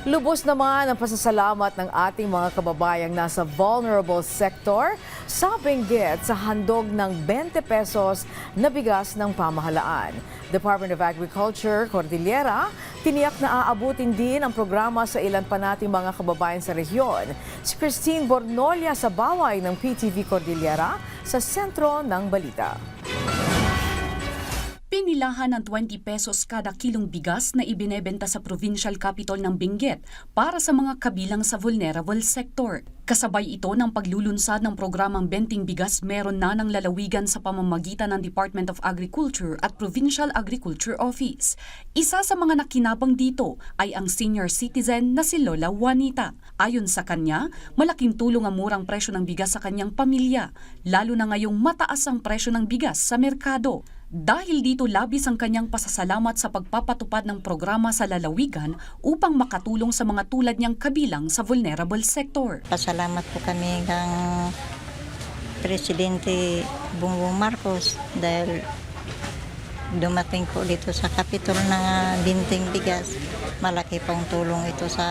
Lubos naman ang pasasalamat ng ating mga kababayang nasa vulnerable sector sa Benguet sa handog ng 20 pesos na bigas ng pamahalaan. Department of Agriculture, Cordillera, tiniyak na aabutin din ang programa sa ilan pa nating mga kababayan sa rehiyon. Si Christine Bornolia sa baway ng PTV Cordillera sa sentro ng balita. Pinilahan ng 20 pesos kada kilong bigas na ibinebenta sa provincial capital ng Benguet para sa mga kabilang sa vulnerable sector. Kasabay ito ng paglulunsad ng programang Benting Bigas meron na ng lalawigan sa pamamagitan ng Department of Agriculture at Provincial Agriculture Office. Isa sa mga nakinabang dito ay ang senior citizen na si Lola Juanita. Ayon sa kanya, malaking tulong ang murang presyo ng bigas sa kanyang pamilya, lalo na ngayong mataas ang presyo ng bigas sa merkado. Dahil dito labis ang kanyang pasasalamat sa pagpapatupad ng programa sa lalawigan upang makatulong sa mga tulad niyang kabilang sa vulnerable sector. Pasalamat po kami kang Presidente Bongbong Marcos dahil dumating po dito sa Capitol ng Binting Bigas. Malaki pong tulong ito sa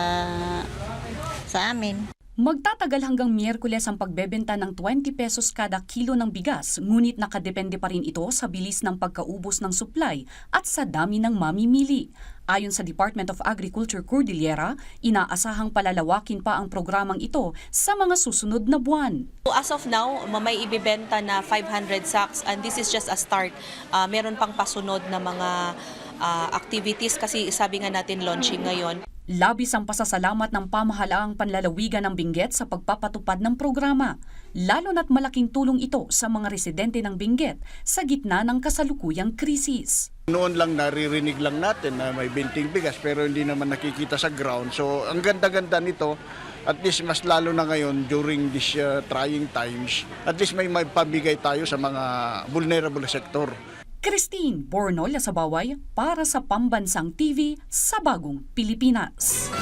amin. Magtatagal hanggang Miyerkules ang pagbebenta ng 20 pesos kada kilo ng bigas, ngunit nakadepende pa rin ito sa bilis ng pagkaubos ng supply at sa dami ng mamimili. Ayon sa Department of Agriculture Cordillera, inaasahang palalawakin pa ang programang ito sa mga susunod na buwan. As of now, may ibibenta na 500 sacks and this is just a start. Meron pang pasunod na mga activities kasi sabi nga natin launching ngayon. Labis ang pasasalamat ng pamahalaang panlalawigan ng Benguet sa pagpapatupad ng programa, lalo na't malaking tulong ito sa mga residente ng Benguet sa gitna ng kasalukuyang krisis. Noon lang naririnig lang natin na may binting bigas pero hindi naman nakikita sa ground. So ang ganda-ganda nito, at least mas lalo na ngayon during this trying times, at least may pabigay tayo sa mga vulnerable sector. Christine Bornolia sa baway para sa Pambansang TV sa Bagong Pilipinas.